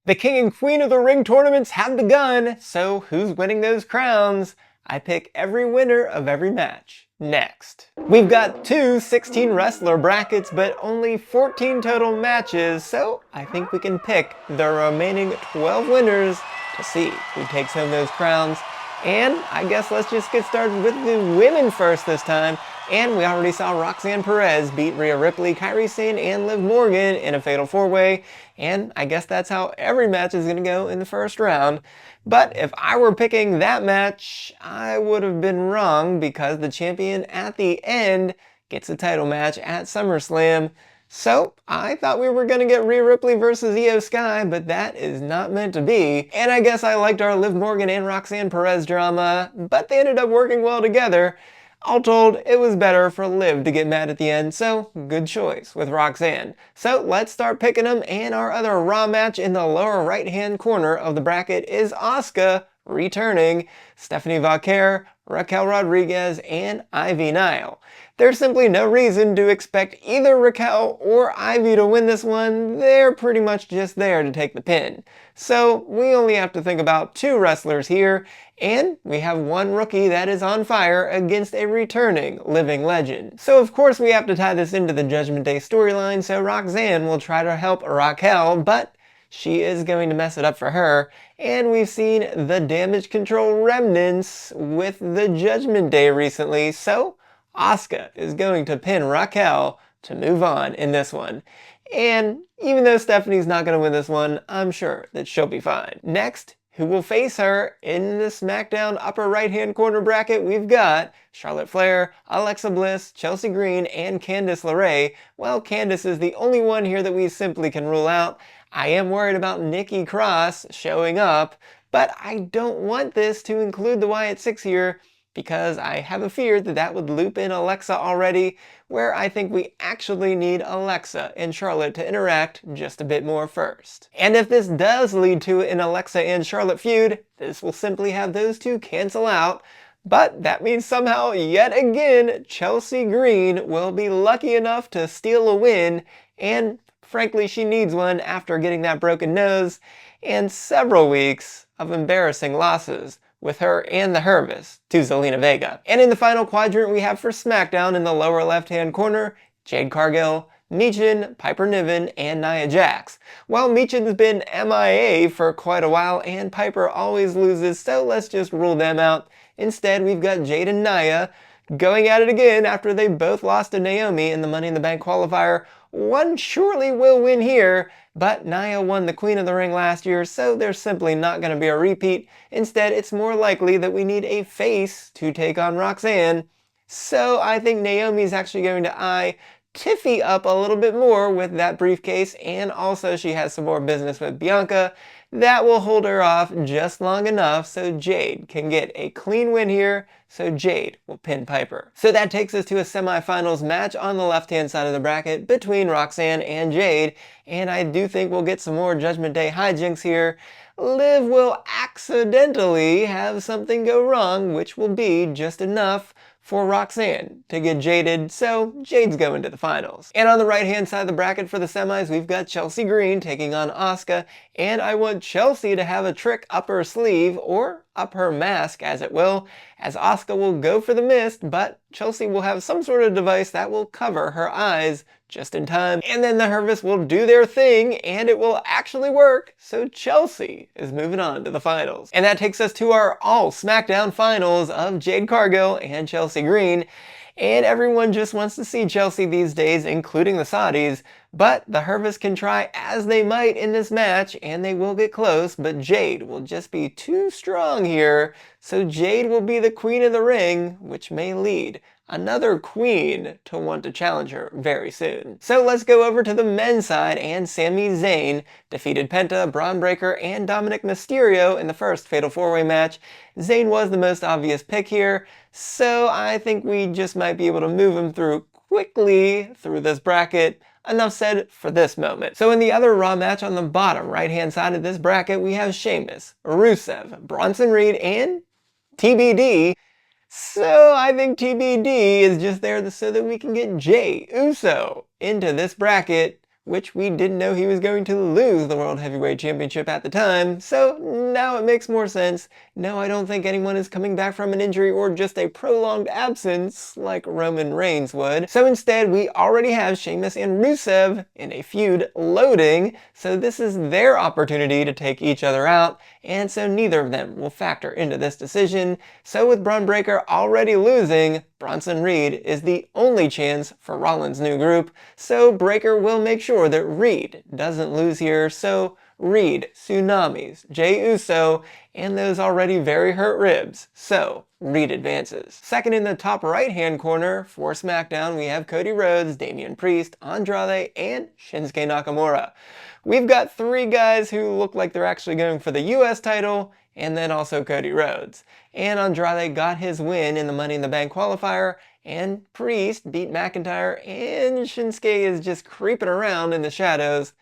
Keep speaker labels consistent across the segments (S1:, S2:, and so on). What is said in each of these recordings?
S1: The King and Queen of the Ring tournaments have begun, so who's winning those crowns? I pick every winner of every match. Next. We've got two 16 wrestler brackets, but only 14 total matches, so I think we can pick the remaining 12 winners to see who takes home those crowns. And I guess let's just get started with the women first this time. And we already saw Roxanne Perez beat Rhea Ripley, Kairi Sane, and Liv Morgan in a fatal four-way. And I guess that's how every match is going to go in the first round. But if I were picking that match, I would have been wrong because the champion at the end gets a title match at SummerSlam. So, I thought we were going to get Rhea Ripley versus Io Sky, but that is not meant to be. And I guess I liked our Liv Morgan and Roxanne Perez drama, but they ended up working well together. All told, it was better for Liv to get mad at the end, so good choice with Roxanne. So let's start picking them, and our other Raw match in the lower right-hand corner of the bracket is Asuka returning Stephanie Vaquer, Raquel Rodriguez, and Ivy Nile. There's simply no reason to expect either Raquel or Ivy to win this one. They're pretty much just there to take the pin. So we only have to think about two wrestlers here, and we have one rookie that is on fire against a returning living legend. So of course we have to tie this into the Judgment Day storyline, so Roxanne will try to help Raquel, but she is going to mess it up for her. And we've seen the damage control remnants with the Judgment Day recently, so Asuka is going to pin Raquel to move on in this one. And even though Stephanie's not going to win this one, I'm sure that she'll be fine. Next, who will face her in the SmackDown upper right-hand corner bracket? We've got Charlotte Flair, Alexa Bliss, Chelsea Green, and Candice LeRae. Well, Candice is the only one here that we simply can rule out. I am worried about Nikki Cross showing up, but I don't want this to include the Wyatt Six here, because I have a fear that that would loop in Alexa already, where I think we actually need Alexa and Charlotte to interact just a bit more first. And if this does lead to an Alexa and Charlotte feud, this will simply have those two cancel out. But that means somehow, yet again, Chelsea Green will be lucky enough to steal a win, and frankly, she needs one after getting that broken nose and several weeks of embarrassing losses with her and the Hervis to Zelina Vega. And in the final quadrant we have for SmackDown in the lower left-hand corner, Jade Cargill, Michin, Piper Niven, and Nia Jax. Well, Michin's been MIA for quite a while, and Piper always loses, so let's just rule them out. Instead, we've got Jade and Nia going at it again after they both lost to Naomi in the Money in the Bank qualifier. One surely will win here, but Nia won the Queen of the Ring last year, so there's simply not going to be a repeat. Instead, it's more likely that we need a face to take on Roxanne. So I think Naomi's actually going to eye Tiffy up a little bit more with that briefcase, and also she has some more business with Bianca. That will hold her off just long enough so Jade can get a clean win here, so Jade will pin Piper. So that takes us to a semifinals match on the left-hand side of the bracket between Roxanne and Jade, and I do think we'll get some more Judgment Day hijinks here. Liv will accidentally have something go wrong, which will be just enough for Roxanne to get jaded, so Jade's going to the finals. And on the right-hand side of the bracket for the semis, we've got Chelsea Green taking on Asuka, and I want Chelsea to have a trick up her sleeve, or up her mask as it will, as Asuka will go for the mist, but Chelsea will have some sort of device that will cover her eyes just in time, and then the Hervis will do their thing, and it will actually work, so Chelsea is moving on to the finals. And that takes us to our all SmackDown finals of Jade Cargill and Chelsea Green, and everyone just wants to see Chelsea these days, including the Saudis, but the Hervis can try as they might in this match, and they will get close, but Jade will just be too strong here, so Jade will be the Queen of the Ring, which may lead another queen to want to challenge her very soon. So let's go over to the men's side, and Sami Zayn defeated Penta, Braun Breaker, and Dominic Mysterio in the first Fatal 4-Way match. Zayn was the most obvious pick here, so I think we just might be able to move him through quickly through this bracket. Enough said for this moment. So in the other Raw match on the bottom right-hand side of this bracket, we have Sheamus, Rusev, Bronson Reed, and TBD. So I think TBD is just there so that we can get Jey Uso into this bracket which we didn't know he was going to lose the World Heavyweight Championship at the time, so now it makes more sense. No, I don't think anyone is coming back from an injury or just a prolonged absence like Roman Reigns would. So instead, we already have Sheamus and Rusev in a feud loading, so this is their opportunity to take each other out, and so neither of them will factor into this decision. So with Braun Breaker already losing, Bronson Reed is the only chance for Rollins' new group, so Breaker will make sure that Reed doesn't lose here, so Reed, Tsunamis, Jey Uso, and those already very hurt ribs, so Reed advances. Second in the top right-hand corner for SmackDown, we have Cody Rhodes, Damian Priest, Andrade, and Shinsuke Nakamura. We've got three guys who look like they're actually going for the US title, and then also Cody Rhodes. And Andrade got his win in the Money in the Bank qualifier, and Priest beat McIntyre, and Shinsuke is just creeping around in the shadows.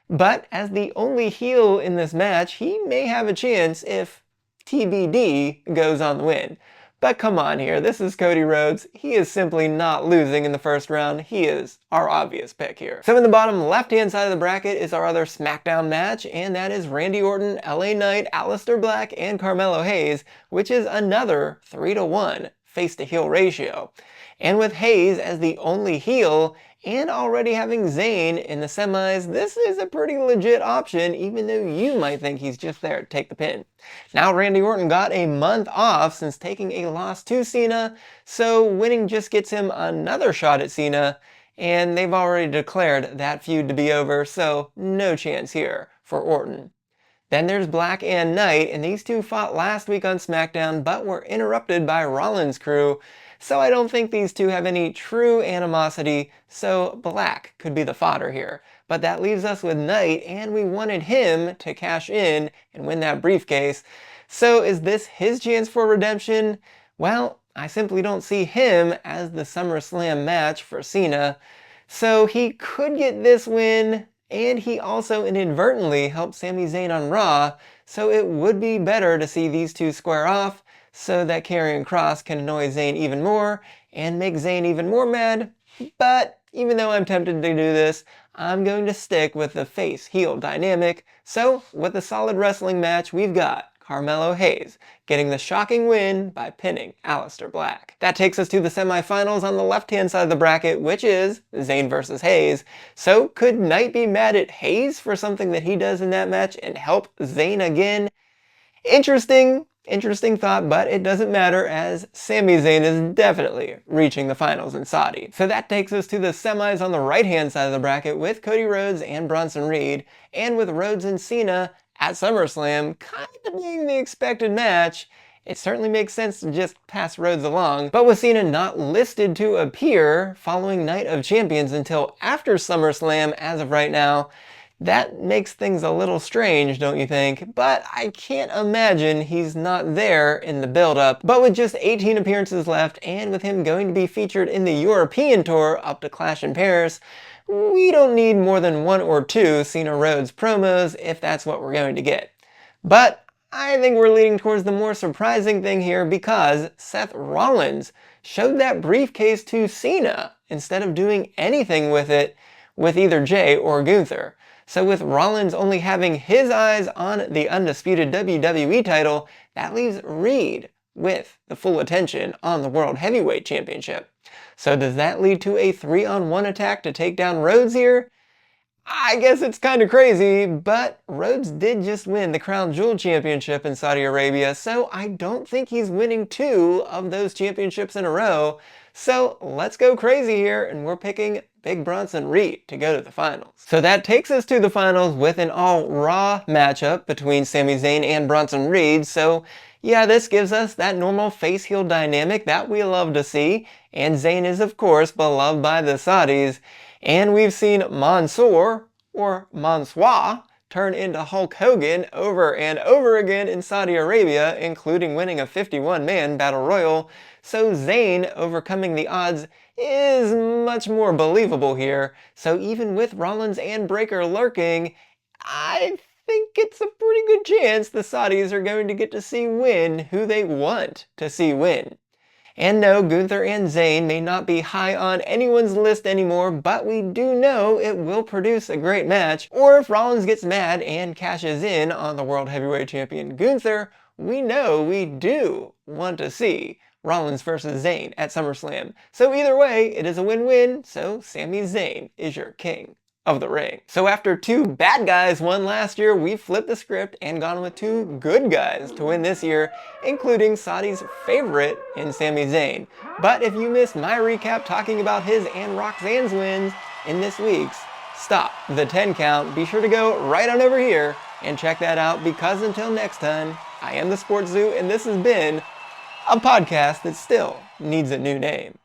S1: But as the only heel in this match, he may have a chance if TBD goes on the win. But come on here, this is Cody Rhodes. He is simply not losing in the first round. He is our obvious pick here. So in the bottom left-hand side of the bracket is our other SmackDown match, and that is Randy Orton, LA Knight, Aleister Black, and Carmelo Hayes, which is another 3-to-1 face-to-heel ratio. And with Hayes as the only heel, and already having Zayn in the semis, this is a pretty legit option, even though you might think he's just there to take the pin. Now Randy Orton got a month off since taking a loss to Cena, so winning just gets him another shot at Cena, and they've already declared that feud to be over, so no chance here for Orton. Then there's Black and Knight, and these two fought last week on SmackDown, but were interrupted by Rollins' crew, so I don't think these two have any true animosity, so Black could be the fodder here. But that leaves us with Knight, and we wanted him to cash in and win that briefcase. So is this his chance for redemption? Well, I simply don't see him as the SummerSlam match for Cena. So he could get this win, and he also inadvertently helped Sami Zayn on Raw, so it would be better to see these two square off, so that Karrion Kross can annoy Zayn even more and make Zayn even more mad. But even though I'm tempted to do this, I'm going to stick with the face-heel dynamic. So with a solid wrestling match, we've got Carmelo Hayes getting the shocking win by pinning Aleister Black. That takes us to the semifinals on the left-hand side of the bracket, which is Zayn versus Hayes. So could Knight be mad at Hayes for something that he does in that match and help Zayn again? Interesting thought, but it doesn't matter as Sami Zayn is definitely reaching the finals in Saudi. So that takes us to the semis on the right-hand side of the bracket with Cody Rhodes and Bronson Reed, and with Rhodes and Cena at SummerSlam kind of being the expected match. It certainly makes sense to just pass Rhodes along, but with Cena not listed to appear following Night of Champions until after SummerSlam as of right now, that makes things a little strange, don't you think? But I can't imagine he's not there in the build-up. But with just 18 appearances left, and with him going to be featured in the European tour up to Clash in Paris, we don't need more than one or two Cena Rhodes promos if that's what we're going to get. But I think we're leading towards the more surprising thing here, because Seth Rollins showed that briefcase to Cena instead of doing anything with it with either Jey or Gunther. So with Rollins only having his eyes on the undisputed WWE title, that leaves Reed with the full attention on the World Heavyweight Championship. So does that lead to a 3-on-1 attack to take down Rhodes here? I guess it's kind of crazy, but Rhodes did just win the Crown Jewel Championship in Saudi Arabia, so I don't think he's winning 2 of those championships in a row. So let's go crazy here, and we're picking Big Bronson Reed to go to the finals. So that takes us to the finals with an all-Raw matchup between Sami Zayn and Bronson Reed. So yeah, this gives us that normal face-heel dynamic that we love to see, and Zayn is of course beloved by the Saudis. And we've seen Mansoor, or Mansoor, turn into Hulk Hogan over and over again in Saudi Arabia, including winning a 51-man Battle Royal, so Zayn overcoming the odds is much more believable here. So even with Rollins and Breaker lurking, I think it's a pretty good chance the Saudis are going to get to see win who they want to see win. And no, Gunther and Zayn may not be high on anyone's list anymore, but we do know it will produce a great match. Or if Rollins gets mad and cashes in on the World Heavyweight Champion Gunther, we know we do want to see Rollins versus Zayn at SummerSlam. So either way, it is a win-win, so Sami Zayn is your king of the ring. So after two bad guys won last year, we flipped the script and gone with two good guys to win this year, including Saudi's favorite in Sami Zayn. But if you missed my recap talking about his and Roxanne's wins in this week's Stop the 10 Count, be sure to go right on over here and check that out, because until next time, I am the SportsZu, and this has been a podcast that still needs a new name.